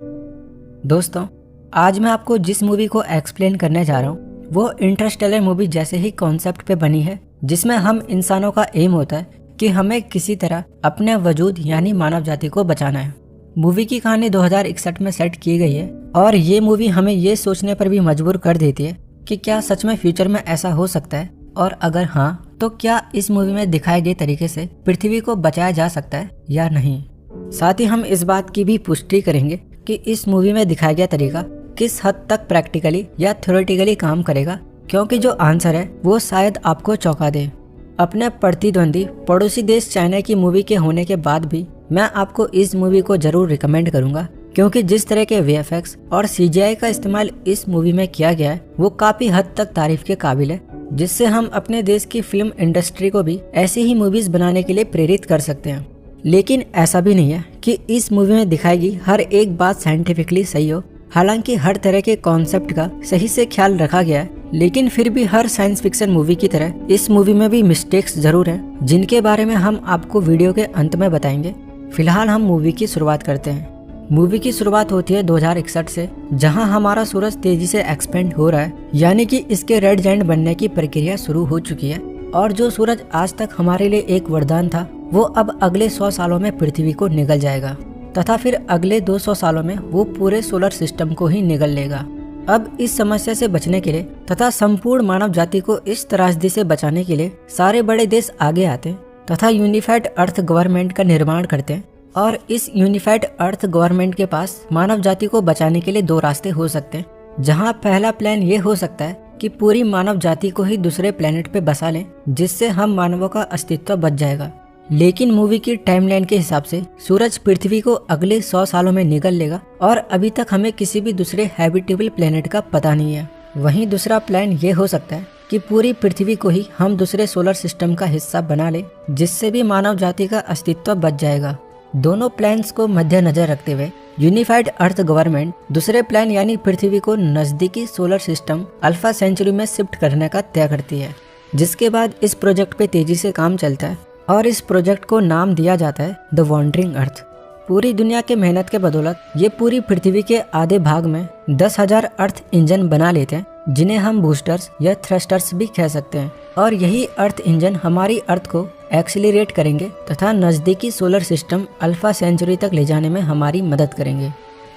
दोस्तों, आज मैं आपको जिस मूवी को एक्सप्लेन करने जा रहा हूँ वो इंटरस्टेलर मूवी जैसे ही कॉन्सेप्ट पे बनी है, जिसमें हम इंसानों का एम होता है कि हमें किसी तरह अपने वजूद यानी मानव जाति को बचाना है। मूवी की कहानी 2061 में सेट की गई है और ये मूवी हमें ये सोचने पर भी मजबूर कर देती है कि क्या सच में फ्यूचर में ऐसा हो सकता है, और अगर हाँ तो क्या इस मूवी में दिखाए गए तरीके से पृथ्वी को बचाया जा सकता है या नहीं। साथ ही हम इस बात की भी पुष्टि करेंगे कि इस मूवी में दिखाया गया तरीका किस हद तक प्रैक्टिकली या थ्योरेटिकली काम करेगा, क्योंकि जो आंसर है वो शायद आपको चौंका दे। अपने प्रतिद्वंदी पड़ोसी देश चाइना की मूवी के होने के बाद भी मैं आपको इस मूवी को जरूर रिकमेंड करूंगा, क्योंकि जिस तरह के वीएफएक्स और सीजीआई का इस्तेमाल इस मूवी में किया गया है वो काफी हद तक तारीफ के काबिल है, जिससे हम अपने देश की फिल्म इंडस्ट्री को भी ऐसी ही मूवीज बनाने के लिए प्रेरित कर सकते हैं। लेकिन ऐसा भी नहीं है कि इस मूवी में दिखाई गई हर एक बात साइंटिफिकली सही हो। हालांकि हर तरह के कॉन्सेप्ट का सही से ख्याल रखा गया है, लेकिन फिर भी हर साइंस फिक्शन मूवी की तरह इस मूवी में भी मिस्टेक्स जरूर हैं, जिनके बारे में हम आपको वीडियो के अंत में बताएंगे। फिलहाल हम मूवी की शुरुआत करते हैं। मूवी की शुरुआत होती है 2061 से, जहां हमारा सूरज तेजी से एक्सपेंड हो रहा है, यानी कि इसके रेड जायंट बनने की प्रक्रिया शुरू हो चुकी है। और जो सूरज आज तक हमारे लिए एक वरदान था वो अब अगले 100 सालों में पृथ्वी को निगल जाएगा, तथा फिर अगले 200 सालों में वो पूरे सोलर सिस्टम को ही निगल लेगा। अब इस समस्या से बचने के लिए तथा संपूर्ण मानव जाति को इस त्रासदी से बचाने के लिए सारे बड़े देश आगे आते हैं तथा यूनिफाइड अर्थ गवर्नमेंट का निर्माण करते हैं। और इस यूनिफाइड अर्थ गवर्नमेंट के पास मानव जाति को बचाने के लिए दो रास्ते हो सकते हैं, जहां पहला प्लान ये हो सकता है कि पूरी मानव जाति को ही दूसरे प्लेनेट पे बसा लें, जिससे हम मानवों का अस्तित्व बच जाएगा। लेकिन मूवी की टाइमलाइन के हिसाब से सूरज पृथ्वी को अगले 100 सालों में निगल लेगा और अभी तक हमें किसी भी दूसरे हैबिटेबल प्लेनेट का पता नहीं है। वहीं दूसरा प्लान ये हो सकता है कि पूरी पृथ्वी को ही हम दूसरे सोलर सिस्टम का हिस्सा बना लें, जिससे भी मानव जाति का अस्तित्व बच जाएगा। दोनों प्लान्स को मद्देनजर रखते हुए यूनिफाइड अर्थ गवर्नमेंट दूसरे प्लान यानी पृथ्वी को नजदीकी सोलर सिस्टम अल्फा सेंचुरी में शिफ्ट करने का तय करती है, जिसके बाद इस प्रोजेक्ट पे तेजी से काम चलता है और इस प्रोजेक्ट को नाम दिया जाता है द वॉन्डरिंग अर्थ। पूरी दुनिया के मेहनत के बदौलत ये पूरी पृथ्वी के आधे भाग में 10,000 अर्थ इंजन बना लेते हैं, जिन्हें हम बूस्टर्स या थ्रस्टर्स भी कह सकते हैं। और यही अर्थ इंजन हमारी अर्थ को एक्सीलरेट करेंगे तथा नजदीकी सोलर सिस्टम अल्फा सेंचुरी तक ले जाने में हमारी मदद करेंगे।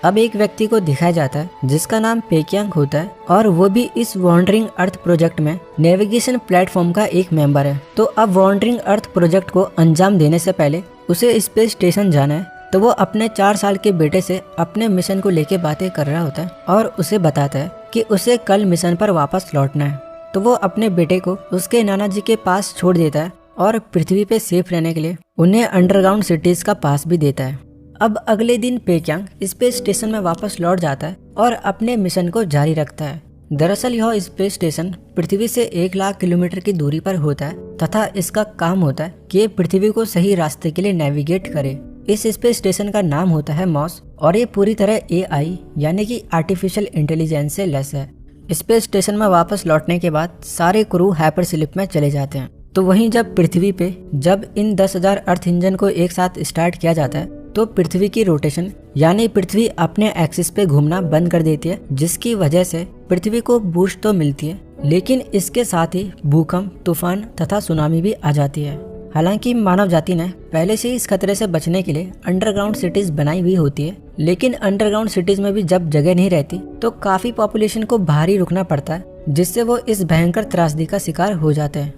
अब एक व्यक्ति को दिखाया जाता है जिसका नाम पेकियांग होता है, और वो भी इस वॉन्डरिंग अर्थ प्रोजेक्ट में नेविगेशन प्लेटफॉर्म का एक मेंबर है। तो अब वॉन्डरिंग अर्थ प्रोजेक्ट को अंजाम देने से पहले उसे स्पेस स्टेशन जाना है, तो वो अपने 4 साल के बेटे से अपने मिशन को लेके बातें कर रहा होता है और उसे बताता है कि उसे कल मिशन पर वापस लौटना है। तो वो अपने बेटे को उसके नाना जी के पास छोड़ देता है और पृथ्वी पे सेफ रहने के लिए उन्हें अंडरग्राउंड सिटीज का पास भी देता है। अब अगले दिन पेकियांग स्पेस स्टेशन में वापस लौट जाता है और अपने मिशन को जारी रखता है। दरअसल यह स्पेस स्टेशन पृथ्वी से 1 लाख किलोमीटर की दूरी पर होता है तथा इसका काम होता है कि ये पृथ्वी को सही रास्ते के लिए नेविगेट करे। इस स्पेस स्टेशन का नाम होता है मॉस, और ये पूरी तरह AI यानी कि आर्टिफिशियल इंटेलिजेंस से लेस है। स्पेस स्टेशन में वापस लौटने के बाद सारे क्रू हाइपर स्लीप में चले जाते हैं। तो वहीं जब पृथ्वी पे जब इन 10,000 अर्थ इंजन को एक साथ स्टार्ट किया जाता है, तो पृथ्वी की रोटेशन यानी पृथ्वी अपने एक्सिस पे घूमना बंद कर देती है, जिसकी वजह से पृथ्वी को बूस्ट तो मिलती है, लेकिन इसके साथ ही भूकंप, तूफान तथा सुनामी भी आ जाती है। हालांकि मानव जाति ने पहले से ही इस खतरे से बचने के लिए अंडरग्राउंड सिटीज बनाई हुई होती है, लेकिन अंडरग्राउंड सिटीज में भी जब जगह नहीं रहती तो काफी पॉपुलेशन को बाहर ही रुकना पड़ता है, जिससे वो इस भयंकर त्रासदी का शिकार हो जाते हैं।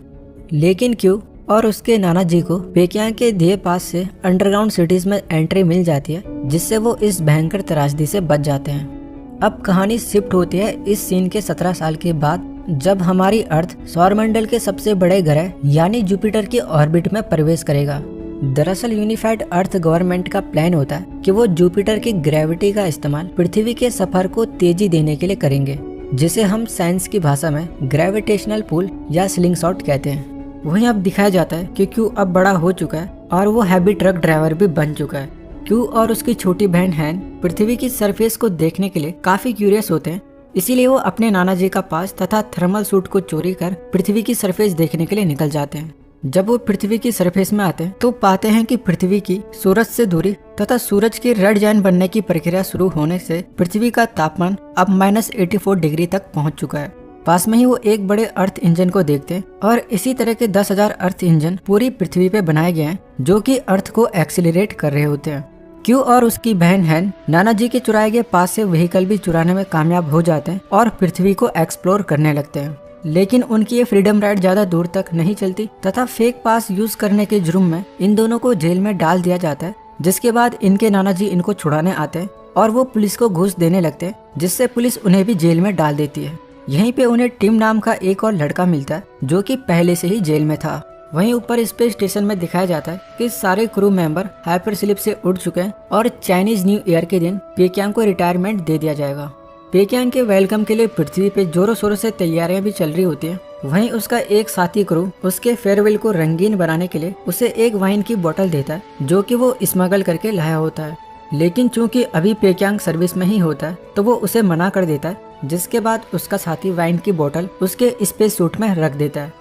लेकिन क्यू और उसके नाना जी को पेकियांग के दिए पास से अंडरग्राउंड सिटीज में एंट्री मिल जाती है, जिससे वो इस भयंकर त्रासदी से बच जाते हैं। अब कहानी शिफ्ट होती है इस सीन के 17 साल के बाद, जब हमारी अर्थ सौरमंडल के सबसे बड़े ग्रह यानी जुपिटर की ऑर्बिट में प्रवेश करेगा। दरअसल यूनिफाइड अर्थ गवर्नमेंट का प्लान होता है कि वो जुपिटर की ग्रेविटी का इस्तेमाल पृथ्वी के सफर को तेजी देने के लिए करेंगे, जिसे हम साइंस की भाषा में ग्रेविटेशनल पुल या स्लिंगशॉट कहते हैं। वहीं अब दिखाया जाता है कि क्यू अब बड़ा हो चुका है और वो हैवी ट्रक ड्राइवर भी बन चुका है। क्यू और उसकी छोटी बहन हैन पृथ्वी की सरफेस को देखने के लिए काफी क्यूरियस होते हैं, इसीलिए वो अपने नाना जी का पास तथा थर्मल सूट को चोरी कर पृथ्वी की सरफेस देखने के लिए निकल जाते हैं। जब वो पृथ्वी की सरफेस में आते हैं तो पाते हैं कि पृथ्वी की सूरज से दूरी तथा सूरज की रेड जाइंट बनने की प्रक्रिया शुरू होने से पृथ्वी का तापमान अब -84 डिग्री तक पहुंच चुका है। पास में ही वो एक बड़े अर्थ इंजन को देखते हैं और इसी तरह के 10,000 अर्थ इंजन पूरी पृथ्वी पे बनाए गए हैं जो कि अर्थ को एक्सीलरेट कर रहे होते हैं। क्यू और उसकी बहन हैन नाना जी के चुराए गए पास से व्हीकल भी चुराने में कामयाब हो जाते हैं और पृथ्वी को एक्सप्लोर करने लगते हैं। लेकिन उनकी ये फ्रीडम राइड ज्यादा दूर तक नहीं चलती तथा फेक पास यूज करने के जुर्म में इन दोनों को जेल में डाल दिया जाता है, जिसके बाद इनके नाना जी इनको छुड़ाने आते हैं और वो पुलिस को घूस देने लगते हैं, जिससे पुलिस उन्हें भी जेल में डाल देती है। यहीं पे उन्हें टिम नाम का एक और लड़का मिलता है जो कि पहले से ही जेल में था। वहीं ऊपर स्पेस स्टेशन में दिखाया जाता है कि सारे क्रू मेंबर हाइपर स्लिप से उड़ चुके हैं और चाइनीज न्यू ईयर के दिन पेक्यांग को रिटायरमेंट दे दिया जाएगा। पेक्यांग के वेलकम के लिए पृथ्वी पे जोरों शोरों से तैयारियां भी चल रही होती हैं। वहीं उसका एक साथी क्रू उसके फेयरवेल को रंगीन बनाने के लिए उसे एक वाइन की बोतल देता है जो कि वो स्मगल करके लाया होता है। लेकिन चूंकि अभी पेक्यांग सर्विस में ही होता है तो वो उसे मना कर देता है, जिसके बाद उसका साथी वाइन की बोतल उसके स्पेस सूट में रख देता है।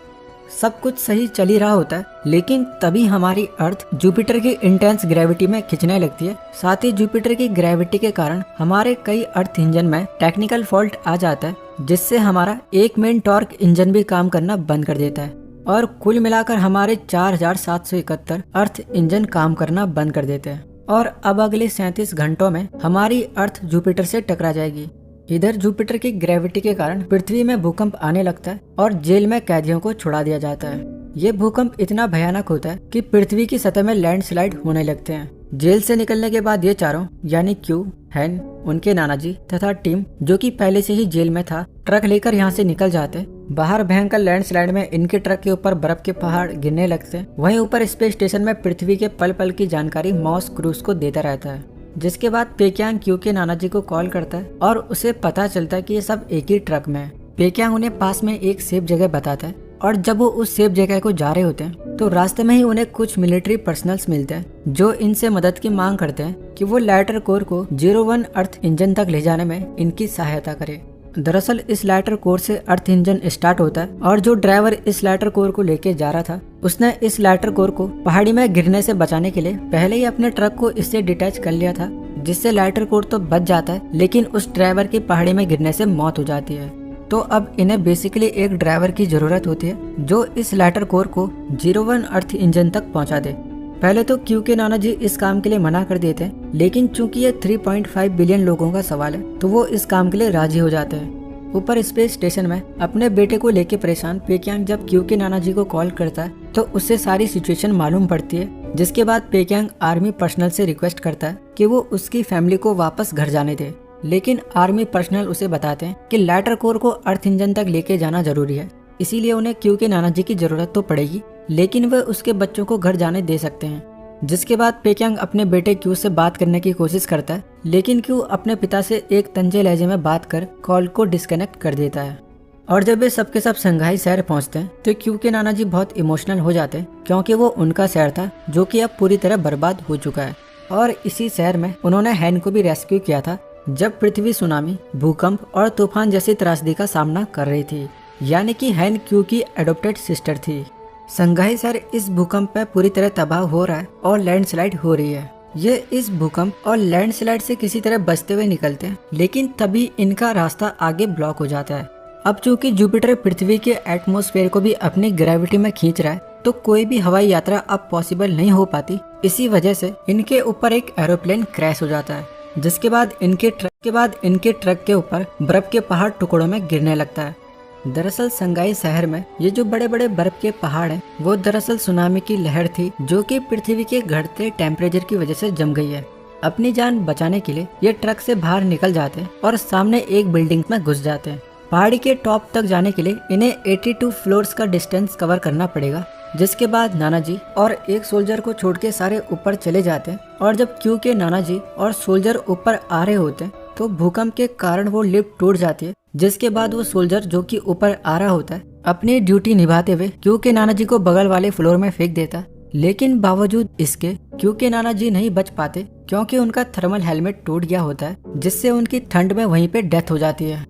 सब कुछ सही चल ही रहा होता है, लेकिन तभी हमारी अर्थ जुपिटर की इंटेंस ग्रेविटी में खिंचने लगती है। साथ ही जुपिटर की ग्रेविटी के कारण हमारे कई अर्थ इंजन में टेक्निकल फॉल्ट आ जाता है, जिससे हमारा एक मेन टॉर्क इंजन भी काम करना बंद कर देता है और कुल मिलाकर हमारे 4771 अर्थ इंजन काम करना बंद कर देते हैं। और अब अगले 37 घंटों में हमारी अर्थ जुपिटर से टकरा जाएगी। इधर जुपिटर की ग्रेविटी के कारण पृथ्वी में भूकंप आने लगता है और जेल में कैदियों को छुड़ा दिया जाता है। ये भूकंप इतना भयानक होता है कि पृथ्वी की सतह में लैंडस्लाइड होने लगते हैं। जेल से निकलने के बाद ये चारों यानी क्यू, हैन, उनके नाना जी तथा टिम जो कि पहले से ही जेल में था, ट्रक लेकर यहाँ से निकल जाते हैं। बाहर भयंकर लैंडस्लाइड में इनके ट्रक के ऊपर बर्फ के पहाड़ गिरने लगते हैं। वहीं ऊपर स्पेस स्टेशन में पृथ्वी के पल पल की जानकारी मॉस क्रूज को देता रहता है, जिसके बाद पेक्यांग क्यू के नाना जी को कॉल करता है और उसे पता चलता है कि ये सब एक ही ट्रक में है। पेक्यांग उन्हें पास में एक सेफ जगह बताता है और जब वो उस सेफ जगह को जा रहे होते हैं तो रास्ते में ही उन्हें कुछ मिलिट्री पर्सनल्स मिलते हैं जो इनसे मदद की मांग करते हैं कि वो लाइटर कोर को 01 अर्थ इंजन तक ले जाने में इनकी सहायता करे। दरअसल इस लाइटर कोर से अर्थ इंजन स्टार्ट होता है और जो ड्राइवर इस लाइटर कोर को लेके जा रहा था उसने इस लाइटर कोर को पहाड़ी में गिरने से बचाने के लिए पहले ही अपने ट्रक को इससे डिटैच कर लिया था, जिससे लाइटर कोर तो बच जाता है लेकिन उस ड्राइवर की पहाड़ी में गिरने से मौत हो जाती है। तो अब इन्हें बेसिकली एक ड्राइवर की जरूरत होती है जो इस लाइटर कोर को 01 अर्थ इंजन तक पहुंचा दे। पहले तो क्यू के नाना जी इस काम के लिए मना कर देते हैं, लेकिन चूंकि ये 3.5 बिलियन लोगों का सवाल है तो वो इस काम के लिए राजी हो जाते हैं। ऊपर स्पेस स्टेशन में अपने बेटे को लेके परेशान पेक्यांग जब क्यू के नाना जी को कॉल करता है तो उससे सारी सिचुएशन मालूम पड़ती है, जिसके बाद पेक्यांग आर्मी पर्सनल से रिक्वेस्ट करता है कि वो उसकी फैमिली को वापस घर जाने दे। लेकिन आर्मी पर्सनल उसे बताते हैं कि लाइटर कोर को अर्थ इंजन तक लेके जाना जरूरी है, इसीलिए उन्हें क्यू के नाना जी की जरूरत तो पड़ेगी, लेकिन वे उसके बच्चों को घर जाने दे सकते हैं। जिसके बाद पेक्यांग अपने बेटे क्यू से बात करने की कोशिश करता है, लेकिन क्यू अपने पिता से एक तंजे लहजे में बात कर कॉल को डिस्कनेक्ट कर देता है। और जब वे सबके सब शंघाई शहर पहुंचते हैं तो क्यू के नाना जी बहुत इमोशनल हो जाते हैं, क्योंकि वो उनका शहर था जो कि अब पूरी तरह बर्बाद हो चुका है। और इसी शहर में उन्होंने हैन को भी रेस्क्यू किया था जब पृथ्वी सुनामी, भूकंप और तूफान जैसी त्रासदी का सामना कर रही थी, यानी कि हैन क्यू की एडॉप्टेड सिस्टर थी। शंघाई शहर इस भूकंप में पूरी तरह तबाह हो रहा है और लैंडस्लाइड हो रही है। ये इस भूकंप और लैंडस्लाइड से किसी तरह बचते हुए निकलते हैं, लेकिन तभी इनका रास्ता आगे ब्लॉक हो जाता है। अब चूंकि जुपिटर पृथ्वी के एटमॉस्फेयर को भी अपनी ग्रेविटी में खींच रहा है तो कोई भी हवाई यात्रा अब पॉसिबल नहीं हो पाती। इसी वजह से इनके ऊपर एक एरोप्लेन क्रैश हो जाता है, जिसके बाद इनके ट्रक के ऊपर बर्फ के पहाड़ टुकड़ों में गिरने लगता है। दरअसल शंघाई शहर में ये जो बड़े बड़े बर्फ के पहाड़ हैं वो दरअसल सुनामी की लहर थी जो कि पृथ्वी के घटते टेम्परेचर की वजह से जम गई है। अपनी जान बचाने के लिए ये ट्रक से बाहर निकल जाते हैं और सामने एक बिल्डिंग में घुस जाते हैं। पहाड़ी के टॉप तक जाने के लिए इन्हें 82 फ्लोर्स का डिस्टेंस कवर करना पड़ेगा, जिसके बाद नाना जी और एक सोल्जर को छोड़ के सारे ऊपर चले जाते हैं। और जब क्यू के नाना जी और सोल्जर ऊपर आ रहे होते हैं तो भूकंप के कारण वो लिफ्ट टूट जाती है, जिसके बाद वो सोल्जर जो कि ऊपर आ रहा होता है अपनी ड्यूटी निभाते हुए क्यू के नाना जी को बगल वाले फ्लोर में फेंक देता है। लेकिन बावजूद इसके क्यू के नाना जी नहीं बच पाते, क्योंकि उनका थर्मल हेलमेट टूट गया होता है, जिससे उनकी ठंड में वहीं पे डेथ हो जाती है।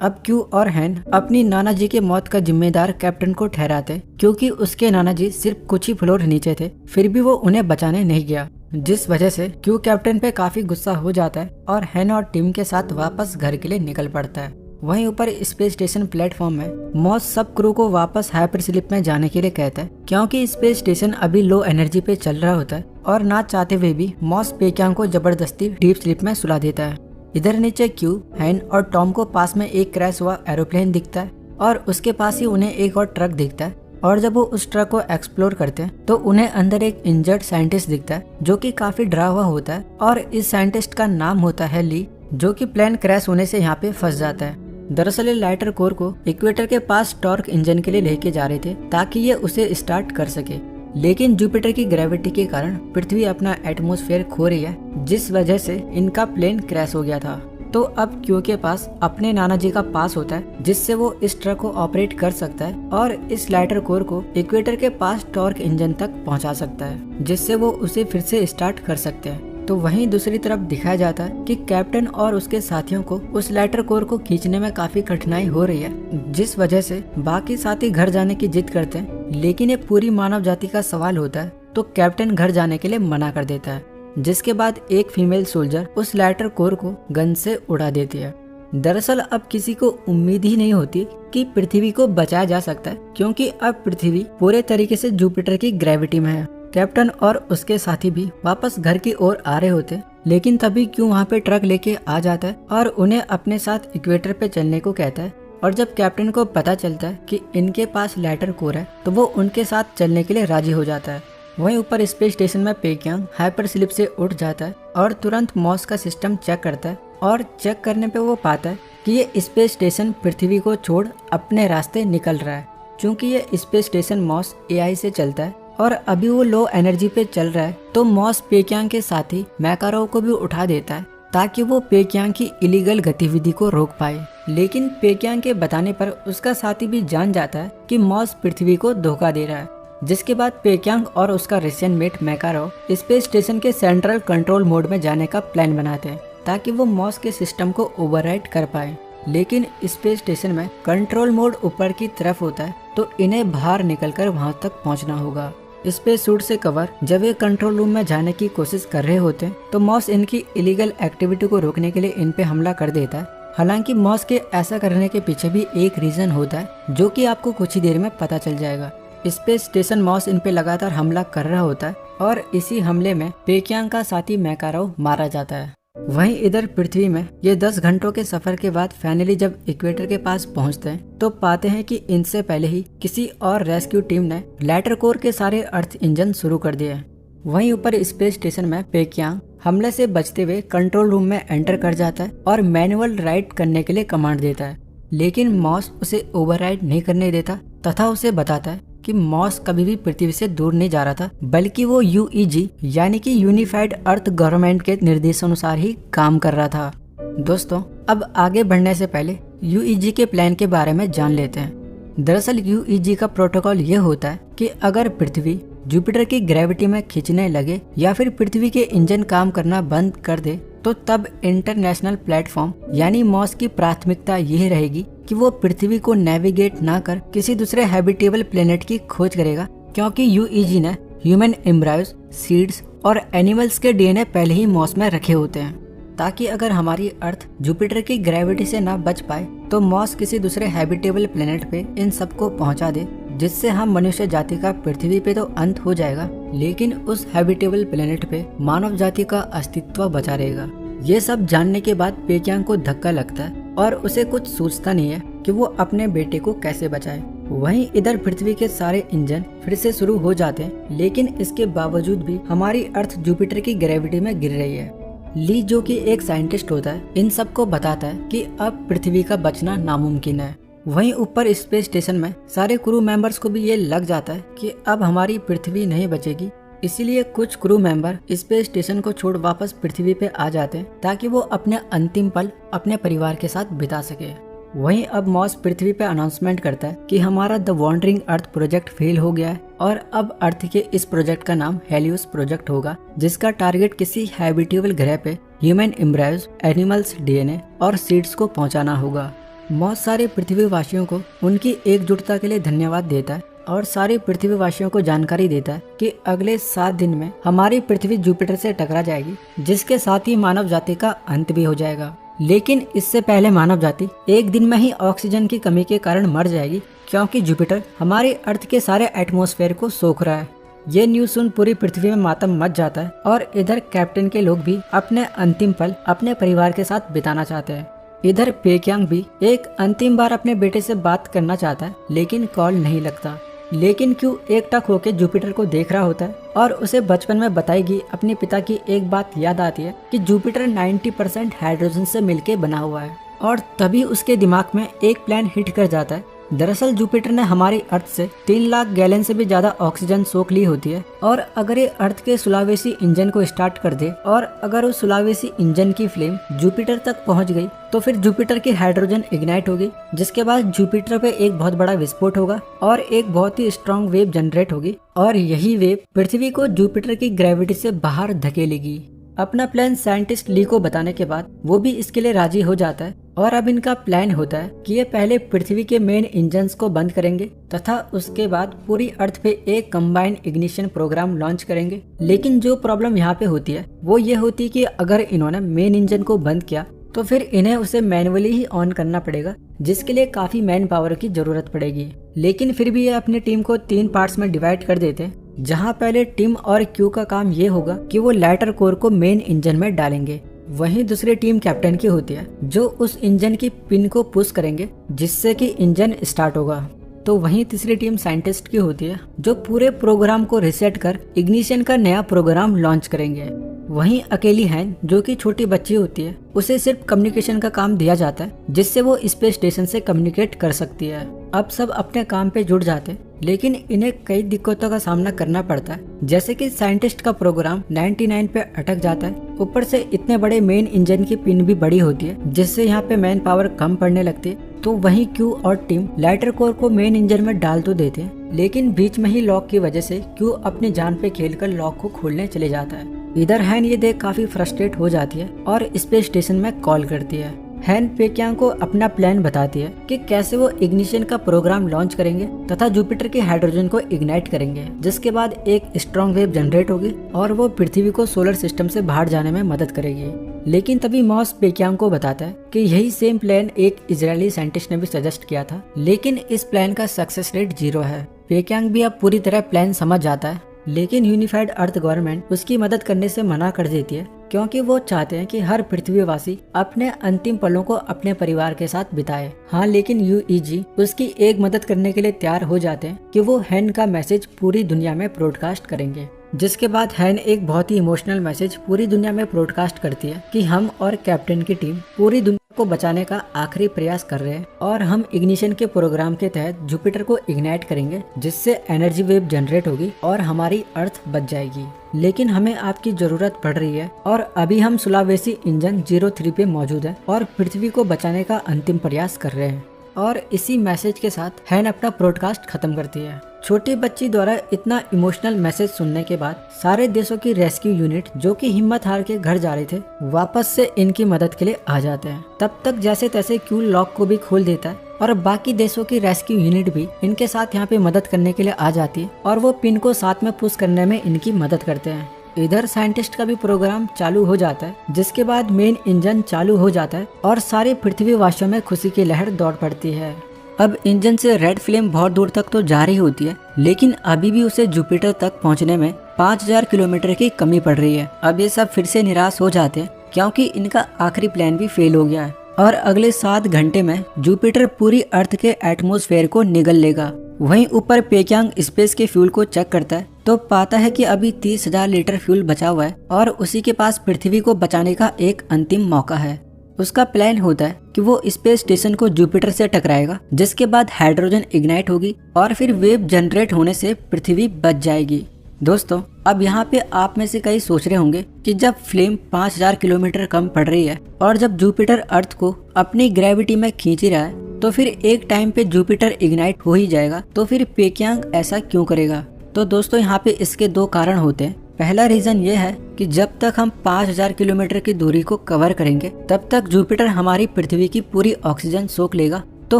अब क्यू और हैन अपनी नाना जी के मौत का जिम्मेदार कैप्टन को ठहराते, क्योंकि उसके नाना जी सिर्फ कुछ ही फ्लोर नीचे थे, फिर भी वो उन्हें बचाने नहीं गया, जिस वजह से क्यू कैप्टन पे काफी गुस्सा हो जाता है और हैन और टीम के साथ वापस घर के लिए निकल पड़ता है। वहीं ऊपर स्पेस स्टेशन प्लेटफॉर्म में मॉस सब क्रू को वापस हाइपर स्लीप में जाने के लिए कहता है, क्योंकि स्पेस स्टेशन अभी लो एनर्जी पे चल रहा होता है और ना चाहते हुए भी मॉस पेक्यांग को जबरदस्ती डीप स्लीप में सुला देता है। इधर नीचे क्यू, हैन और टॉम को पास में एक क्रैश हुआ एरोप्लेन दिखता है और उसके पास ही उन्हें एक और ट्रक दिखता है, और जब वो उस ट्रक को एक्सप्लोर करते हैं तो उन्हें अंदर एक इंजर्ड साइंटिस्ट दिखता है जो कि काफी डरा हुआ होता है, और इस साइंटिस्ट का नाम होता है ली, जो कि प्लेन क्रैश होने से यहाँ पे फंस जाता है। दरअसल ये लाइटर कोर को इक्वेटर के पास टॉर्क इंजन के लिए लेके जा रहे थे ताकि ये उसे स्टार्ट कर सके, लेकिन जुपिटर की ग्रेविटी के कारण पृथ्वी अपना एटमॉस्फेयर खो रही है, जिस वजह से इनका प्लेन क्रैश हो गया था। तो अब क्यू के पास अपने नाना जी का पास होता है, जिससे वो इस ट्रक को ऑपरेट कर सकता है और इस लाइटर कोर को इक्वेटर के पास टॉर्क इंजन तक पहुंचा सकता है, जिससे वो उसे फिर से स्टार्ट कर सकते हैं। तो वहीं दूसरी तरफ दिखाया जाता है कि कैप्टन और उसके साथियों को उस लाइटर कोर को खींचने में काफी कठिनाई हो रही है, जिस वजह से बाकी साथी घर जाने की जिद करते हैं, लेकिन ये पूरी मानव जाति का सवाल होता है, तो कैप्टन घर जाने के लिए मना कर देता है, जिसके बाद एक फीमेल सोल्जर उस लाइटर कोर को गन से उड़ा देती है। दरअसल अब किसी को उम्मीद ही नहीं होती कि पृथ्वी को बचाया जा सकता है, क्योंकि अब पृथ्वी पूरे तरीके से जुपिटर की ग्रेविटी में है। कैप्टन और उसके साथी भी वापस घर की ओर आ रहे होते, लेकिन तभी क्यों वहाँ पे ट्रक लेके आ जाता है और उन्हें अपने साथ इक्वेटर पे चलने को कहता है। और जब कैप्टन को पता चलता है कि इनके पास लाइटर कोर है, तो वो उनके साथ चलने के लिए राजी हो जाता है। वहीं ऊपर स्पेस स्टेशन में पेक्यांग हाइपर स्लीप से उठ जाता है और तुरंत मॉस का सिस्टम चेक करता है, और चेक करने पे वो पाता है कि ये स्पेस स्टेशन पृथ्वी को छोड़ अपने रास्ते निकल रहा है। चूँकि ये स्पेस स्टेशन मॉस AI से चलता है और अभी वो लो एनर्जी पे चल रहा है, तो मॉस पेक्यांग के साथी मैकारो को भी उठा देता है ताकि वो पेक्यांग की इलीगल गतिविधि को रोक पाए। लेकिन पेक्यांग के बताने पर उसका साथी भी जान जाता है कि मॉस पृथ्वी को धोखा दे रहा है, जिसके बाद पेक्यांग और उसका रशियन मेट मैकारो स्पेस स्टेशन के सेंट्रल कंट्रोल मोड में जाने का प्लान बनाते हैं ताकि वो मॉस के सिस्टम को ओवरराइड कर पाए। लेकिन स्पेस स्टेशन में कंट्रोल मोड ऊपर की तरफ होता है, तो इन्हें बाहर निकलकर वहां तक पहुंचना होगा। स्पेस सूट से कवर जब ये कंट्रोल रूम में जाने की कोशिश कर रहे होते हैं, तो मॉस इनकी इलीगल एक्टिविटी को रोकने के लिए इन पे हमला कर देता है। हालांकि मॉस के ऐसा करने के पीछे भी एक रीजन होता है, जो कि आपको कुछ ही देर में पता चल जाएगा। स्पेस स्टेशन मॉस इन पे लगातार हमला कर रहा होता है और इसी हमले में पेक्यांग का साथी मैकारो मारा जाता है। वहीं इधर पृथ्वी में ये 10 घंटों के सफर के बाद फाइनली जब इक्वेटर के पास पहुंचते हैं, तो पाते हैं कि इनसे पहले ही किसी और रेस्क्यू टीम ने लाइटर कोर के सारे अर्थ इंजन शुरू कर दिए हैं। वहीं ऊपर स्पेस स्टेशन में पेक्यांग हमले से बचते हुए कंट्रोल रूम में एंटर कर जाता है और मैनुअल राइट करने के लिए कमांड देता है, लेकिन मॉस उसे ओवरराइड नहीं करने देता तथा उसे बताता है कि मॉस कभी भी पृथ्वी से दूर नहीं जा रहा था, बल्कि वो UEG यानी कि यूनिफाइड अर्थ गवर्नमेंट के निर्देशानुसार ही काम कर रहा था। दोस्तों, अब आगे बढ़ने से पहले UEG के प्लान के बारे में जान लेते हैं। दरअसल UEG का प्रोटोकॉल ये होता है कि अगर पृथ्वी जुपिटर की ग्रेविटी में खींचने लगे या फिर पृथ्वी के इंजन काम करना बंद कर दे, तो तब इंटरनेशनल प्लेटफॉर्म यानी मॉस की प्राथमिकता यह रहेगी कि वो पृथ्वी को नेविगेट ना कर किसी दूसरे हैबिटेबल प्लेनेट की खोज करेगा, क्योंकि UEG ने ह्यूमन एम्ब्रायोस, सीड्स और एनिमल्स के DNA पहले ही मॉस में रखे होते हैं, ताकि अगर हमारी अर्थ जुपिटर की ग्रेविटी से ना बच पाए तो मॉस किसी दूसरे हैबिटेबल प्लेनेट पे इन सबको पहुंचा दे, जिससे हम मनुष्य जाति का पृथ्वी पे तो अंत हो जाएगा, लेकिन उस हैबिटेबल प्लेनेट पे मानव जाति का अस्तित्व बचा रहेगा। ये सब जानने के बाद पेक्यांग को धक्का लगता है और उसे कुछ सोचता नहीं है कि वो अपने बेटे को कैसे बचाए। वहीं इधर पृथ्वी के सारे इंजन फिर से शुरू हो जाते हैं, लेकिन इसके बावजूद भी हमारी अर्थ जुपिटर की ग्रेविटी में गिर रही है। ली, जो कि एक साइंटिस्ट होता है, इन सबको बताता है कि अब पृथ्वी का बचना नामुमकिन है। वहीं ऊपर स्पेस स्टेशन में सारे क्रू मेंबर्स को भी ये लग जाता है कि अब हमारी पृथ्वी नहीं बचेगी, इसीलिए कुछ क्रू मेंबर स्पेस स्टेशन को छोड़ वापस पृथ्वी पे आ जाते हैं ताकि वो अपने अंतिम पल अपने परिवार के साथ बिता सके। वहीं अब मॉस पृथ्वी पे अनाउंसमेंट करता है कि हमारा the wandering earth project fail हो गया है और अब अर्थ के इस प्रोजेक्ट का नाम हेलियोस प्रोजेक्ट होगा, जिसका टारगेट किसी हैबिटेबल ग्रह पे ह्यूमन एम्ब्रायोस, एनिमल्स DNA और सीड्स को पहुंचाना होगा। मॉस सारे पृथ्वीवासियों को उनकी एकजुटता के लिए धन्यवाद देता है और सारे पृथ्वीवासियों को जानकारी देता है कि अगले 7 दिन में हमारी पृथ्वी जुपिटर से टकरा जाएगी, जिसके साथ ही मानव जाति का अंत भी हो जाएगा। लेकिन इससे पहले मानव जाति एक दिन में ही ऑक्सीजन की कमी के कारण मर जाएगी, क्योंकि जुपिटर हमारे अर्थ के सारे एटमॉस्फेयर को सोख रहा है। ये न्यूज सुन पूरी पृथ्वी में मातम मच जाता है और इधर कैप्टन के लोग भी अपने अंतिम पल अपने परिवार के साथ बिताना चाहते हैं। इधर पेक्यांग भी एक अंतिम बार अपने बेटे से बात करना चाहता है, लेकिन कॉल नहीं लगता। लेकिन क्यों एकटक होकर जुपिटर को देख रहा होता है और उसे बचपन में बताई गई अपने पिता की एक बात याद आती है कि जुपिटर 90% हाइड्रोजन से मिलकर बना हुआ है। और तभी उसके दिमाग में एक प्लान हिट कर जाता है। दरअसल जुपिटर ने हमारी अर्थ से 3 लाख गैलन से भी ज्यादा ऑक्सीजन सोख ली होती है, और अगर ये अर्थ के सुलावेसी इंजन को स्टार्ट कर दे और अगर उस सुलावेसी इंजन की फ्लेम जुपिटर तक पहुंच गई तो फिर जुपिटर की हाइड्रोजन इग्नाइट होगी, जिसके बाद जुपिटर पे एक बहुत बड़ा विस्फोट होगा और एक बहुत ही स्ट्रॉन्ग वेव जनरेट होगी और यही वेव पृथ्वी को जुपिटर की ग्रेविटी से बाहर धकेलेगी। अपना प्लान साइंटिस्ट ली को बताने के बाद वो भी इसके लिए राजी हो जाता है और अब इनका प्लान होता है कि ये पहले पृथ्वी के मेन इंजन्स को बंद करेंगे तथा उसके बाद पूरी अर्थ पे एक कंबाइंड इग्निशन प्रोग्राम लॉन्च करेंगे। लेकिन जो प्रॉब्लम यहाँ पे होती है वो ये होती है कि अगर इन्होंने मेन इंजन को बंद किया तो फिर इन्हें उसे मैनुअली ही ऑन करना पड़ेगा, जिसके लिए काफी मैन पावर की जरूरत पड़ेगी। लेकिन फिर भी ये अपनी टीम को 3 पार्ट्स में डिवाइड कर देते हैं, जहाँ पहले टिम और क्यू का काम ये होगा कि वो लैटर कोर को मेन इंजन में डालेंगे। वहीं दूसरी टीम कैप्टन की होती है जो उस इंजन की पिन को पुश करेंगे जिससे कि इंजन स्टार्ट होगा। तो वहीं तीसरी टीम साइंटिस्ट की होती है जो पूरे प्रोग्राम को रिसेट कर इग्निशन का नया प्रोग्राम लॉन्च करेंगे। वहीं अकेली हैन जो कि छोटी बच्ची होती है, उसे सिर्फ कम्युनिकेशन का काम दिया जाता है जिससे वो स्पेस स्टेशन से कम्युनिकेट कर सकती है। अब सब अपने काम पे जुट जाते हैं, लेकिन इन्हें कई दिक्कतों का सामना करना पड़ता है, जैसे कि साइंटिस्ट का प्रोग्राम 99 पे अटक जाता है। ऊपर से इतने बड़े मेन इंजन की पिन भी बड़ी होती है, जिससे यहाँ पे मैन पावर कम पड़ने लगती है। तो वहीं क्यू और टीम लाइटर कोर को मेन इंजन में डाल तो देते हैं, लेकिन बीच में ही लॉक की वजह से क्यू अपनी जान पे खेलकर लॉक को खोलने चले जाता है। इधर हैन ये देख काफी फ्रस्ट्रेट हो जाती है और स्पेस स्टेशन में कॉल करती है। हैन पेक्यांग को अपना प्लान बताती है कि कैसे वो इग्निशन का प्रोग्राम लॉन्च करेंगे तथा जुपिटर के हाइड्रोजन को इग्नाइट करेंगे, जिसके बाद एक स्ट्रॉन्ग वेव जनरेट होगी और वो पृथ्वी को सोलर सिस्टम से बाहर जाने में मदद करेगी। लेकिन तभी मॉस पेक्यांग को बताता है कि यही सेम प्लान एक इजरायली साइंटिस्ट ने भी सजेस्ट किया था, लेकिन इस प्लान का सक्सेस रेट 0 है। पेक्यांग भी अब पूरी तरह प्लान समझ जाता है, लेकिन यूनिफाइड अर्थ गवर्नमेंट उसकी मदद करने से मना कर देती है, क्योंकि वो चाहते हैं कि हर पृथ्वीवासी अपने अंतिम पलों को अपने परिवार के साथ बिताए। हाँ, लेकिन यूईजी उसकी एक मदद करने के लिए तैयार हो जाते हैं कि वो हैन का मैसेज पूरी दुनिया में ब्रॉडकास्ट करेंगे। जिसके बाद हैन एक बहुत ही इमोशनल मैसेज पूरी दुनिया में ब्रॉडकास्ट करती है कि हम और कैप्टन की टीम पूरी दुनिया को बचाने का आखिरी प्रयास कर रहे हैं और हम इग्निशन के प्रोग्राम के तहत जुपिटर को इग्नाइट करेंगे, जिससे एनर्जी वेव जनरेट होगी और हमारी अर्थ बच जाएगी। लेकिन हमें आपकी जरूरत पड़ रही है और अभी हम सुलावेसी इंजन 03 पे मौजूद है और पृथ्वी को बचाने का अंतिम प्रयास कर रहे हैं। और इसी मैसेज के साथ हैन अपना ब्रॉडकास्ट खत्म करती है। छोटी बच्ची द्वारा इतना इमोशनल मैसेज सुनने के बाद सारे देशों की रेस्क्यू यूनिट जो कि हिम्मत हार के घर जा रहे थे, वापस से इनकी मदद के लिए आ जाते हैं। तब तक जैसे तैसे क्यू लॉक को भी खोल देता है और बाकी देशों की रेस्क्यू यूनिट भी इनके साथ यहाँ पे मदद करने के लिए आ जाती है और वो पिन को साथ में पुश करने में इनकी मदद करते हैं। इधर साइंटिस्ट का भी प्रोग्राम चालू हो जाता है, जिसके बाद मेन इंजन चालू हो जाता है और सारे पृथ्वीवासियों में खुशी की लहर दौड़ पड़ती है। अब इंजन से रेड फ्लेम बहुत दूर तक तो जा रही होती है, लेकिन अभी भी उसे जुपिटर तक पहुंचने में 5000 किलोमीटर की कमी पड़ रही है। अब ये सब फिर से निराश हो जाते हैं, क्योंकि इनका आखिरी प्लान भी फेल हो गया है और अगले 7 घंटे में जुपिटर पूरी अर्थ के एटमॉस्फेयर को निगल लेगा। वहीं ऊपर पेक्यांग स्पेस के फ्यूल को चेक करता है तो पाता है कि अभी 30,000 लीटर फ्यूल बचा हुआ है और उसी के पास पृथ्वी को बचाने का एक अंतिम मौका है। उसका प्लान होता है कि वो स्पेस स्टेशन को जुपिटर से टकराएगा, जिसके बाद हाइड्रोजन इग्नाइट होगी और फिर वेव जनरेट होने से पृथ्वी बच जाएगी। दोस्तों, अब यहाँ पे आप में से कई सोच रहे होंगे कि जब फ्लेम 5000 किलोमीटर कम पड़ रही है और जब जुपिटर अर्थ को अपनी ग्रेविटी में खींच ही रहा है, तो फिर एक टाइम पे जुपिटर इग्नाइट हो ही जाएगा, तो फिर पेक्यांग ऐसा क्यों करेगा? तो दोस्तों, यहाँ पे इसके 2 कारण होते हैं। पहला रीजन ये है कि जब तक हम 5000 किलोमीटर की दूरी को कवर करेंगे तब तक जुपिटर हमारी पृथ्वी की पूरी ऑक्सीजन सोख लेगा, तो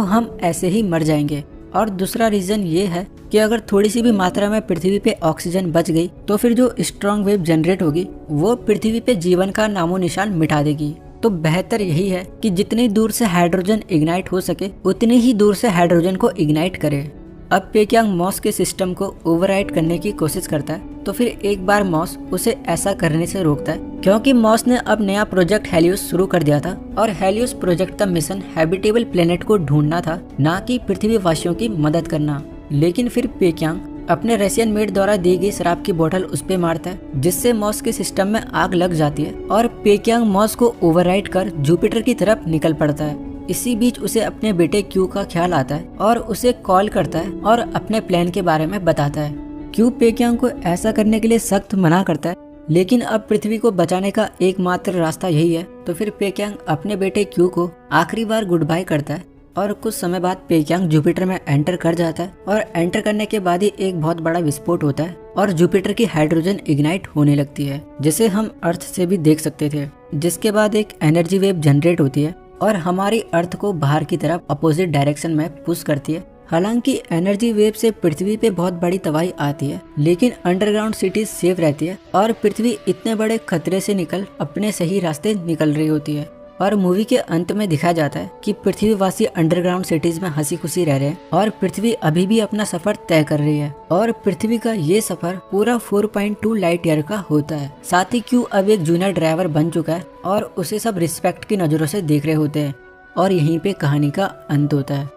हम ऐसे ही मर जाएंगे। और दूसरा रीजन ये है कि अगर थोड़ी सी भी मात्रा में पृथ्वी पे ऑक्सीजन बच गई तो फिर जो स्ट्रॉन्ग वेव जनरेट होगी वो पृथ्वी पे जीवन का नामो निशान मिटा देगी। तो बेहतर यही है कि जितनी दूर से हाइड्रोजन इग्नाइट हो सके उतनी ही दूर से हाइड्रोजन को इग्नाइट करे। अब पेक्यांग मॉस के सिस्टम को ओवरराइड करने की कोशिश करता है, तो फिर एक बार मॉस उसे ऐसा करने से रोकता है, क्योंकि मॉस ने अब नया प्रोजेक्ट हेलियोस शुरू कर दिया था और हेलियोस प्रोजेक्ट का मिशन हैबिटेबल प्लेनेट को ढूंढना था, ना कि पृथ्वी वासियों की मदद करना। लेकिन फिर पेक्यांग अपने रशियन मेड द्वारा दी गई शराब की बोतल उस पे मारता है, जिससे मॉस के सिस्टम में आग लग जाती है और पेक्यांग मॉस को ओवरराइड कर जुपिटर की तरफ निकल पड़ता है। इसी बीच उसे अपने बेटे क्यू का ख्याल आता है और उसे कॉल करता है और अपने प्लान के बारे में बताता है। क्यू पेक्यांग को ऐसा करने के लिए सख्त मना करता है, लेकिन अब पृथ्वी को बचाने का एकमात्र रास्ता यही है। तो फिर पेक्यांग अपने बेटे क्यू को आखिरी बार गुड बाय करता है और कुछ समय बाद पेक्यांग जुपिटर में एंटर कर जाता है और एंटर करने के बाद ही एक बहुत बड़ा विस्फोट होता है और जुपिटर की हाइड्रोजन इग्नाइट होने लगती है, जिसे हम अर्थ से भी देख सकते थे। जिसके बाद एक एनर्जी वेव जनरेट होती है और हमारी अर्थ को बाहर की तरफ अपोजिट डायरेक्शन में पुश करती है। हालांकि एनर्जी वेव से पृथ्वी पे बहुत बड़ी तबाही आती है, लेकिन अंडरग्राउंड सिटीज सेफ रहती है और पृथ्वी इतने बड़े खतरे से निकल अपने सही रास्ते निकल रही होती है। और मूवी के अंत में दिखाया जाता है कि पृथ्वीवासी अंडरग्राउंड सिटीज में हंसी खुशी रह रहे हैं और पृथ्वी अभी भी अपना सफर तय कर रही है और पृथ्वी का ये सफर पूरा 4.2 लाइट ईयर का होता है। साथ ही क्यू अब एक जूनियर ड्राइवर बन चुका है और उसे सब रिस्पेक्ट की नजरों से देख रहे होते हैं और यहीं पे कहानी का अंत होता है।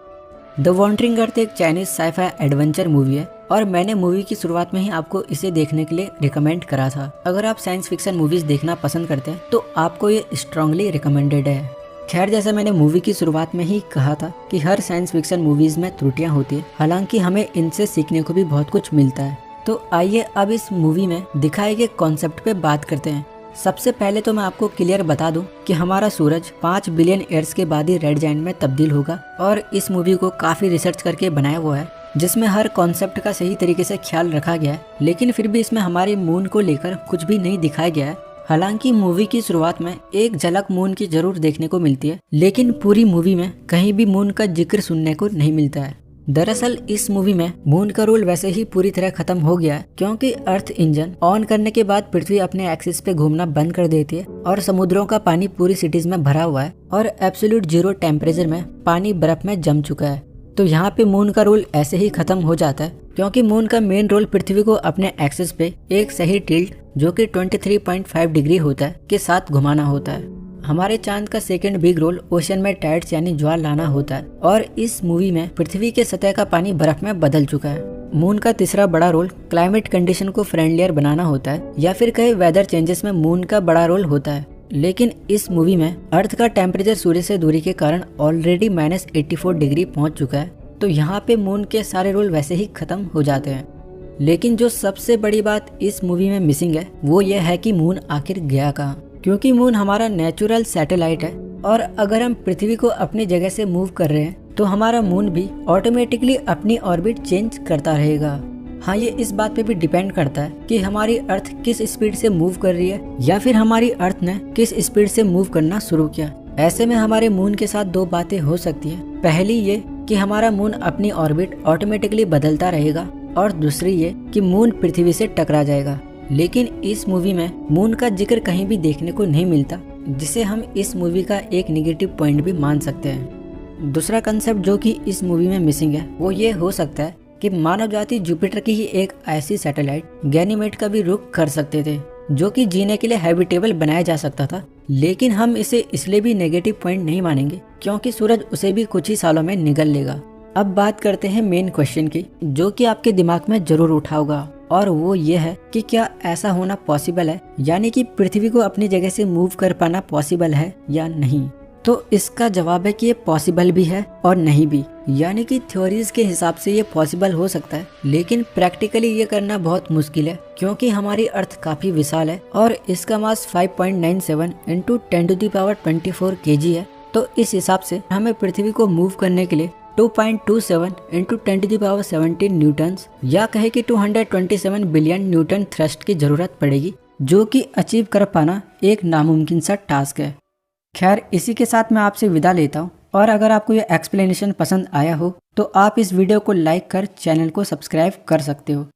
द वॉन्डरिंग अर्थ एक चाइनीज साइफाई एडवेंचर मूवी है और मैंने मूवी की शुरुआत में ही आपको इसे देखने के लिए रिकमेंड करा था। अगर आप साइंस फिक्शन मूवीज देखना पसंद करते हैं तो आपको ये स्ट्रांगली रिकमेंडेड है। खैर, जैसा मैंने मूवी की शुरुआत में ही कहा था कि हर साइंस फिक्शन मूवीज में त्रुटियां होती है, हालांकि हमें इनसे सीखने को भी बहुत कुछ मिलता है। तो आइए अब इस मूवी में दिखाए गए कॉन्सेप्ट पे बात करते हैं। सबसे पहले तो मैं आपको क्लियर बता दूं कि हमारा सूरज 5 बिलियन ईयर्स के बाद ही रेड जायंट में तब्दील होगा और इस मूवी को काफी रिसर्च करके बनाया हुआ है, जिसमें हर कॉन्सेप्ट का सही तरीके से ख्याल रखा गया है। लेकिन फिर भी इसमें हमारे मून को लेकर कुछ भी नहीं दिखाया गया है। हालांकि मूवी की शुरुआत में एक झलक मून की जरूर देखने को मिलती है, लेकिन पूरी मूवी में कहीं भी मून का जिक्र सुनने को नहीं मिलता है। दरअसल इस मूवी में मून का रोल वैसे ही पूरी तरह खत्म हो गया है, क्योंकि अर्थ इंजन ऑन करने के बाद पृथ्वी अपने एक्सिस पे घूमना बंद कर देती है और समुद्रों का पानी पूरी सिटीज में भरा हुआ है और एब्सोल्यूट जीरो टेम्परेचर में पानी बर्फ में जम चुका है। तो यहाँ पे मून का रोल ऐसे ही खत्म हो जाता है, क्योंकि मून का मेन रोल पृथ्वी को अपने एक्सिस पे एक सही टिल्ट जो कि 23.5 डिग्री होता है के साथ घुमाना होता है। हमारे चांद का सेकंड बिग रोल ओशन में टाइड्स यानी ज्वार लाना होता है और इस मूवी में पृथ्वी के सतह का पानी बर्फ में बदल चुका है। मून का तीसरा बड़ा रोल क्लाइमेट कंडीशन को फ्रेंडलियर बनाना होता है, या फिर कई वेदर चेंजेस में मून का बड़ा रोल होता है। लेकिन इस मूवी में अर्थ का टेम्परेचर सूर्य से दूरी के कारण ऑलरेडी -84 डिग्री पहुंच चुका है, तो यहाँ पे मून के सारे रोल वैसे ही खत्म हो जाते हैं। लेकिन जो सबसे बड़ी बात इस मूवी में मिसिंग है वो ये है कि मून आखिर गया कहाँ, क्योंकि मून हमारा नेचुरल सैटेलाइट है और अगर हम पृथ्वी को अपनी जगह से मूव कर रहे हैं तो हमारा मून भी ऑटोमेटिकली अपनी ऑर्बिट चेंज करता रहेगा। हाँ, ये इस बात पे भी डिपेंड करता है कि हमारी अर्थ किस स्पीड से मूव कर रही है या फिर हमारी अर्थ ने किस स्पीड से मूव करना शुरू किया। ऐसे में हमारे मून के साथ दो बातें हो सकती है। पहली ये कि हमारा मून अपनी ऑर्बिट ऑटोमेटिकली बदलता रहेगा और दूसरी ये कि मून पृथ्वी से टकरा जाएगा। लेकिन इस मूवी में मून का जिक्र कहीं भी देखने को नहीं मिलता, जिसे हम इस मूवी का एक नेगेटिव पॉइंट भी मान सकते हैं। दूसरा कंसेप्ट जो कि इस मूवी में मिसिंग है वो ये हो सकता है कि मानव जाति जुपिटर की ही एक ऐसी सैटेलाइट गैनीमेड का भी रुख कर सकते थे, जो कि जीने के लिए हैबिटेबल बनाया जा सकता था। लेकिन हम इसे इसलिए भी नेगेटिव पॉइंट नहीं मानेंगे क्योंकि सूरज उसे भी कुछ ही सालों में निगल लेगा। अब बात करते हैं मेन क्वेश्चन की, जो कि आपके दिमाग में जरूर उठा होगा, और वो ये है कि क्या ऐसा होना पॉसिबल है, यानी कि पृथ्वी को अपनी जगह से मूव कर पाना पॉसिबल है या नहीं। तो इसका जवाब है कि ये पॉसिबल भी है और नहीं भी, यानी कि थ्योरीज के हिसाब से ये पॉसिबल हो सकता है, लेकिन प्रैक्टिकली ये करना बहुत मुश्किल है, क्योंकि हमारी अर्थ काफी विशाल है और इसका मास 5.97 × 10⁻24 kg है। तो इस हिसाब से हमें पृथ्वी को मूव करने के लिए 2.27 इंटू 10⁻17 न्यूटन्स या कहे कि 227 बिलियन न्यूटन थ्रस्ट की जरूरत पड़ेगी, जो कि अचीव कर पाना एक नामुमकिन सा टास्क है। खैर, इसी के साथ मैं आपसे विदा लेता हूँ, और अगर आपको ये एक्सप्लेनेशन पसंद आया हो तो आप इस वीडियो को लाइक कर चैनल को सब्सक्राइब कर सकते हो।